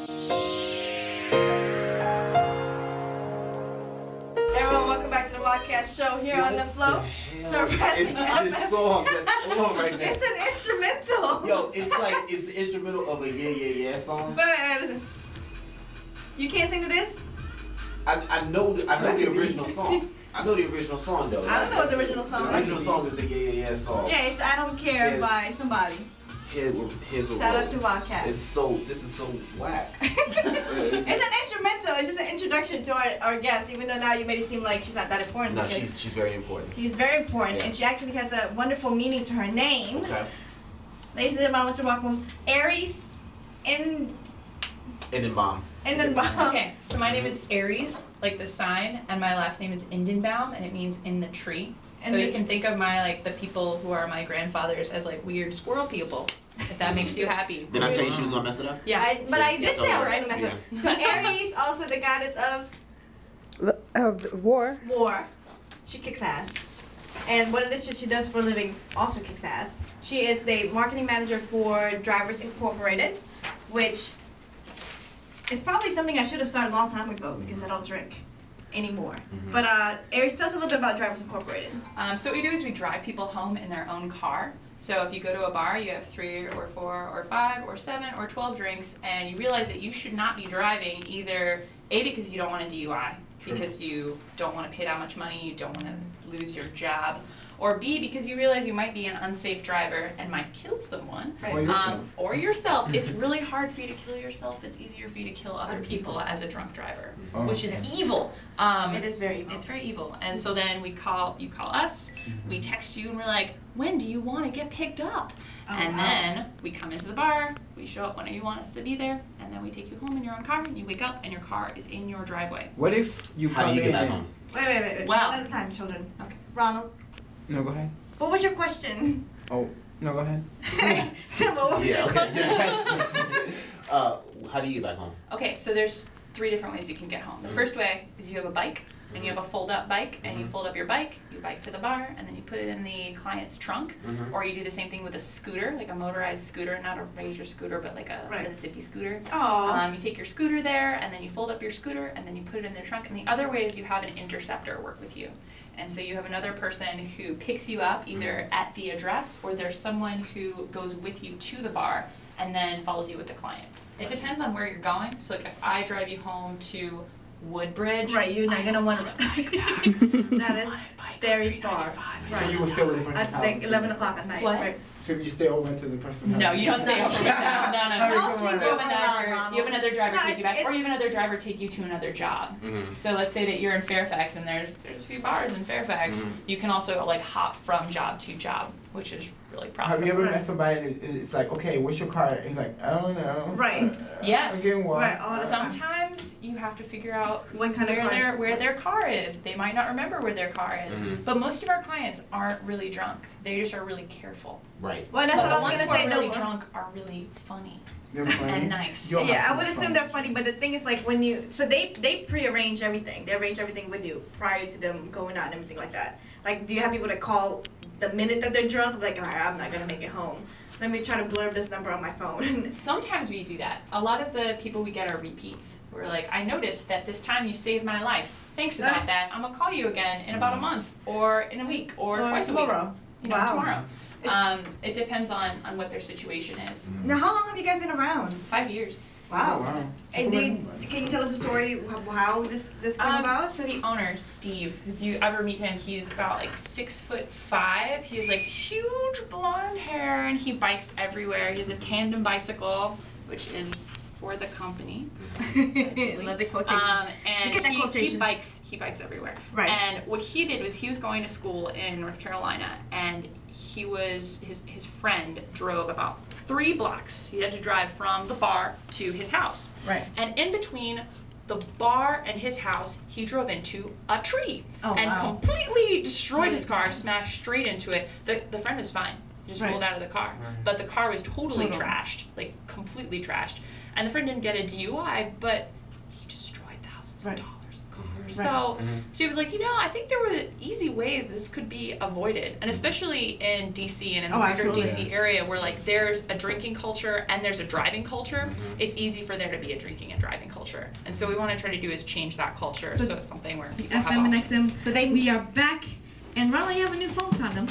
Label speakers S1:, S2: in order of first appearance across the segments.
S1: Everyone, welcome back to the podcast show here on the flow. Surprising.
S2: It's this song that's on right now.
S1: It's an instrumental.
S2: Yo, it's the instrumental of a Yeah Yeah Yeah song.
S1: But you can't sing to this?
S2: I know the original song. I know the original song though.
S1: I don't know what the original song is.
S2: The original song is the Yeah Yeah Yeah song.
S1: Yeah, it's I Don't Care by somebody.
S2: Here's what
S1: Shout out to Wildcats.
S2: This is so whack.
S1: It's an instrumental. It's just an introduction to our guest, even though now you made it seem like she's not that important.
S2: No, she's very important.
S1: She's very important,
S2: Yeah.
S1: and she actually has a wonderful meaning to her name.
S2: Okay.
S1: Ladies and gentlemen, I want to welcome Areis
S2: Indebaum.
S1: Indebaum.
S3: Okay, so my name is Areis, like the sign, and my last name is Indebaum, and it means in the tree. So you can think of the people who are my grandfathers as like weird squirrel people, if that makes you happy.
S2: Did I tell you she was gonna mess it up?
S3: Yeah.
S1: I did say I was going to mess
S2: Yeah.
S1: up. So Areis, also the goddess of
S4: war.
S1: war. She kicks ass. And what it is she does for a living also kicks ass. She is the marketing manager for Drivers Incorporated, which is probably something I should have started a long time ago because I don't drink anymore. But Areis, tell us a little bit about Drivers Incorporated.
S3: So what we do is we drive people home in their own car. So if you go to a bar, you have 3 or 4 or 5 or 7 or 12 drinks, and you realize that you should not be driving either A, because you don't want a DUI, because you don't want to pay that much money, you don't want to lose your job, or B, because you realize you might be an unsafe driver and might kill someone.
S1: Right.
S3: Or yourself. It's really hard for you to kill yourself. It's easier for you to kill other people as a drunk driver, which is evil.
S1: It is very evil.
S3: It's very evil. And so then you call us, we text you, and we're like, when do you want to get picked up? And then we come into the bar, we show up when you want us to be there, and then we take you home in your own car, and you wake up and your car is in your driveway.
S4: What if you
S2: How
S4: come
S2: do you
S4: in?
S2: get back home?
S1: Wait.
S3: Well-
S1: One at a time, children.
S3: Okay.
S1: Ronald,
S4: No, go ahead.
S1: what was your question?
S4: Oh, no, go ahead.
S1: Simba, what was your question?
S2: How do you get back home?
S3: Okay, so there's 3 different ways you can get home. The first way is you have a bike, and you have a fold-up bike, and you fold up your bike, you bike to the bar, and then you put it in the client's trunk, or you do the same thing with a scooter, like a motorized scooter, not a Razor scooter, but like a Mississippi scooter. You take your scooter there, and then you fold up your scooter, and then you put it in their trunk, and the other way is you have an interceptor work with you. And so you have another person who picks you up either at the address, or there's someone who goes with you to the bar, and then follows you with the client. It depends on where you're going. So like if I drive you home to Woodbridge,
S1: Right, you're not going to want to. That is very far.
S4: So you will stay with the person's
S1: I
S4: house?
S1: think 11 o'clock at night.
S3: What?
S1: Right.
S4: So you stay over to the person's house?
S3: No, you don't stay over with them. No.
S1: I'll sleep
S3: You
S1: over
S3: have another driver
S1: No,
S3: take you back, or
S1: it's-
S3: you have another driver take you to another job. So let's say that you're in Fairfax and there's a few bars in Fairfax. You can also like hop from job to job, which is really profitable.
S4: Have you ever met somebody that it's like, okay, what's your car? And you're like, I don't know.
S1: Right.
S3: Yes.
S4: I'm getting one.
S1: Right, all the time.
S3: Sometimes you have to figure out
S1: What kind of car?
S3: where their car is. They might not remember where their car is. But most of our clients aren't really drunk. They just are really careful.
S2: Right.
S1: Well, that's
S3: But
S1: what
S3: the
S1: I was
S3: ones
S1: going
S3: who
S1: to
S3: are
S1: say.
S3: really
S1: No,
S3: drunk are really funny
S4: They're funny.
S3: and nice.
S4: You'll have
S1: yeah, I
S4: some
S1: would assume
S4: fun.
S1: they're funny, but the thing is, like, when you, so they pre-arrange everything. They arrange everything with you prior to them going out and everything like that. Like, do you have people that call the minute that they're drunk? Like, all right, I'm not gonna make it home. Let me try to blurb this number on my phone.
S3: Sometimes we do that. A lot of the people we get are repeats. We're like, I noticed that this time you saved my life. Thanks about that. I'm gonna call you again in about a month, or in a week, or twice
S1: tomorrow.
S3: a week. You know,
S1: Wow.
S3: tomorrow. It depends on what their situation is.
S1: Now, how long have you guys been around?
S3: 5 years.
S1: Wow.
S4: Oh, wow.
S1: And can you tell us a story how this came about?
S3: So the owner, Steve, if you ever meet him, he's about like 6'5". He has like huge blonde hair, and he bikes everywhere. He has a tandem bicycle, which is for the company.
S1: Love the quotation.
S3: And
S1: Get that
S3: he
S1: quotation.
S3: bikes everywhere.
S1: Right.
S3: And what he did was he was going to school in North Carolina, and he was his friend drove about 3 blocks. He had to drive from the bar to his house.
S1: Right.
S3: And in between the bar and his house, he drove into a tree and completely destroyed his car, smashed straight into it. The friend was fine. Just rolled out of the car. But the car was totally trashed, like completely trashed. And the friend didn't get a DUI, but he destroyed thousands of dollars in the car. So she was like, I think there were easy ways this could be avoided, and especially in DC and in the greater DC area where like there's a drinking culture and there's a driving culture. It's easy for there to be a drinking and driving culture, and so we want to try to do is change that culture so it's something where people have
S1: FM and
S3: options.
S1: XM. So we are back, and Ronald, you have a new phone condom.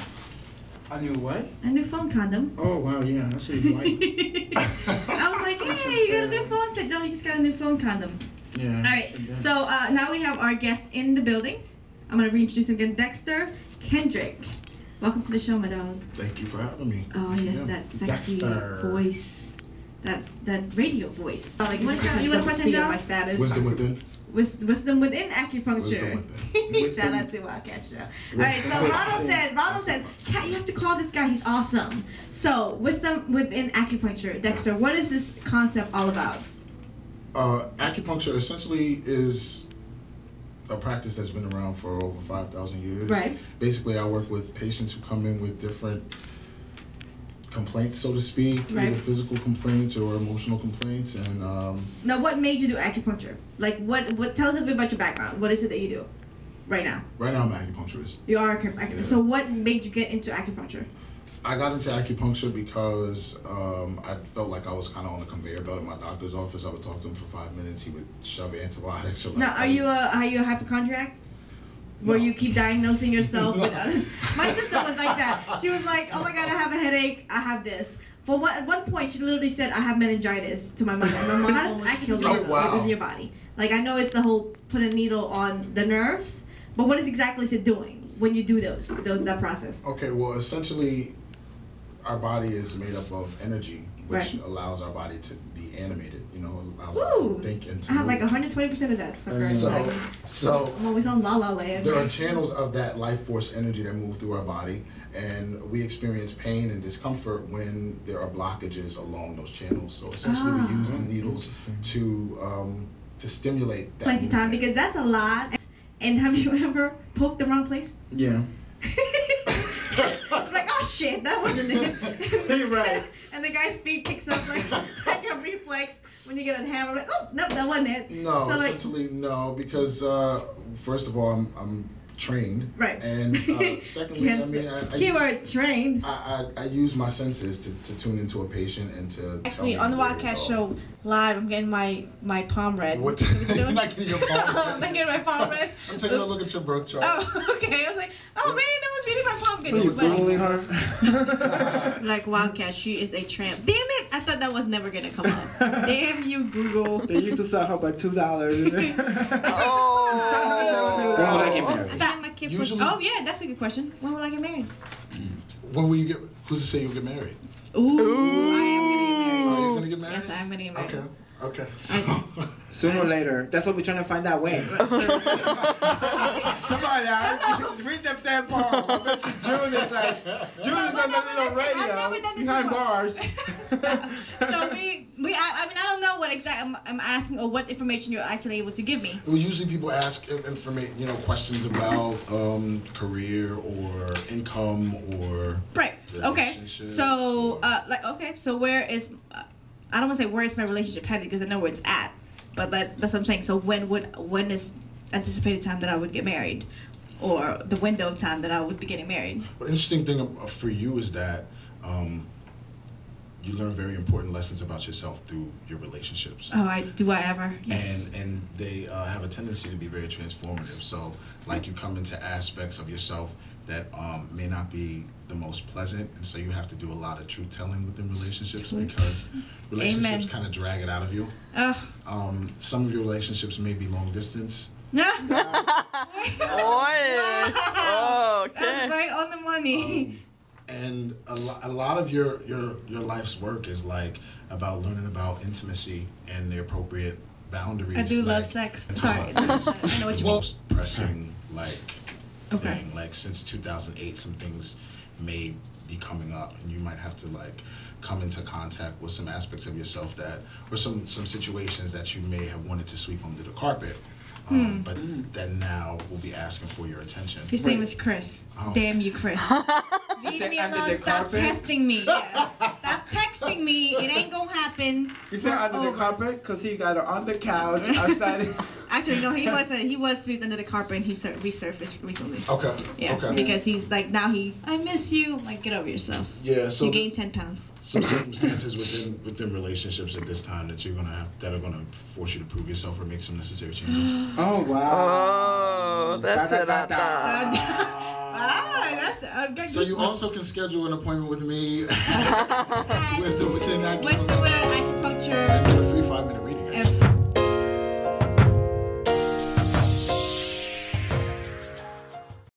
S4: A new what?
S1: A new phone condom.
S4: Oh wow, yeah, that shit is white.
S1: I was like, hey, you got a new phone? Said, no, you just got a new phone condom.
S4: Yeah.
S1: All right. So now we have our guest in the building. I'm gonna reintroduce him again, Dexter Kendricks. Welcome to the show, my dog.
S5: Thank you for having me.
S1: Oh yes, that sexy
S4: Dexter.
S1: voice, that radio voice. Like, you want to question my status?
S5: Wisdom within.
S1: Wisdom within acupuncture.
S5: Wisdom within.
S1: Shout out to Wildcat Show. All right, so Ronald said, Kat, you have to call this guy. He's awesome. So, wisdom within acupuncture. Dexter, what is this concept all about?
S5: Acupuncture essentially is a practice that's been around for over 5,000 years.
S1: Right.
S5: Basically, I work with patients who come in with different complaints, so to speak, either physical complaints or emotional complaints, and
S1: Now, what made you do acupuncture? Like, what? Tell us a bit about your background. What is it that you do right now?
S5: right now I'm an acupuncturist.
S1: You are acupuncturist.
S5: Yeah.
S1: So, what made you get into acupuncture?
S5: I got into acupuncture because I felt like I was kind of on the conveyor belt at my doctor's office. I would talk to him for 5 minutes. He would shove antibiotics. Or like,
S1: Now, are you a hypochondriac? Where you keep diagnosing yourself with others? My sister was like that. She was like, oh my God, I have a headache. I have this. At one point, she literally said, I have meningitis to my mother. And my mom, how does acupuncture work with your body? Like, I know it's the whole put a needle on the nerves, but what exactly is it doing when you do that process?
S5: Okay, well, essentially, our body is made up of energy, which allows our body to be animated. Allows us to think and to
S1: I have
S5: move.
S1: like 120% of that sucker.
S5: So
S1: I'm always on la la land.
S5: there are channels of that life force energy that move through our body, and we experience pain and discomfort when there are blockages along those channels. So essentially, we use the needles to stimulate that
S1: Plenty time,
S5: movement.
S1: because that's a lot. And have you ever poked the wrong place?
S4: Yeah.
S1: Like, oh shit, that wasn't it.
S4: You're right.
S1: And the guy's feet picks up like a reflex when you get a hammer. Like, oh no, that wasn't it.
S5: No,
S1: So,
S5: essentially no, because first of all, I'm trained,
S1: Right.
S5: and secondly, I mean,
S1: keyword trained.
S5: I use my senses to tune into a patient and to
S1: Actually,
S5: tell
S1: on the
S5: me where to
S1: Wildcat
S5: go.
S1: Show live, I'm getting my palm read.
S5: What? You're not getting your palm
S1: I'm
S5: read.
S1: getting my palm read.
S5: I'm taking a look at your birth chart.
S1: Oh, okay. I was like, oh man, no one's reading my palm.
S4: What are you
S1: Goodness,
S4: Googling her?
S1: like Wildcat, she is a tramp. Damn it! I thought that was never gonna come up. Damn you, Google.
S4: They used to sell her by $2.
S1: Oh.
S4: When will I get married?
S1: I thought my kid was.
S5: Usually-
S1: Oh yeah, that's a good question. When will I get married?
S5: When will you get? Who's to say you'll get married?
S1: Ooh, I am gonna get married.
S5: Are you gonna get married?
S1: Yes, I'm gonna get married.
S5: Okay. Okay. So,
S4: Sooner or later. That's what we're trying to find out when. Come on now. Read that damn poem. I bet you June is like, June is on the little
S1: I've never done
S4: radio.
S1: this
S4: Behind
S1: before.
S4: bars.
S1: So I mean, I don't know what exactly I'm asking or what information you're actually able to give me.
S5: well, usually people ask questions about career or income or
S1: Right. Okay.
S5: relationships
S1: So,
S5: or-
S1: So where is? I don't want to say where is my relationship headed because I know where it's at, but that's what I'm saying. So when is anticipated time that I would get married, or the window of time that I would be getting married?
S5: But interesting thing for you is that you learn very important lessons about yourself through your relationships.
S1: Oh, do I ever? Yes.
S5: And they have a tendency to be very transformative. So, like, you come into aspects of yourself that may not be the most pleasant, and so you have to do a lot of truth telling within relationships because relationships kind of drag it out of you. Some of your relationships may be long distance.
S1: That's right on the money.
S5: And a lot of your life's work is like about learning about intimacy and the appropriate boundaries.
S1: I do
S5: like,
S1: love sex.
S5: and
S1: Sorry, I know what
S5: the
S1: you mean.
S5: most pressing
S1: Okay.
S5: thing. Like since 2008, some things may be coming up, and you might have to come into contact with some aspects of yourself or some situations that you may have wanted to sweep under the carpet. But that now will be asking for your attention.
S1: His name is Chris.
S5: Oh.
S1: Damn you, Chris. Leave me
S4: under
S1: alone.
S4: the
S1: Stop
S4: carpet?
S1: testing me. Yeah. Stop texting me, it ain't gonna happen.
S4: You said under the carpet? Because he got her on the couch outside.
S1: Actually, no, he wasn't. He was sleeping under the carpet and he resurfaced recently.
S5: Okay.
S1: Yeah,
S5: Okay.
S1: because he's like, now I miss you. Like, get over yourself.
S5: Yeah. So
S1: You gained 10 pounds.
S5: some circumstances within relationships at this time that that are gonna force you to prove yourself or make some necessary changes.
S4: Oh, wow.
S6: Oh, that's it.
S1: That's
S5: So you also can schedule an appointment with me within that.
S1: With acupuncture.
S5: I get a free 5-minute reading.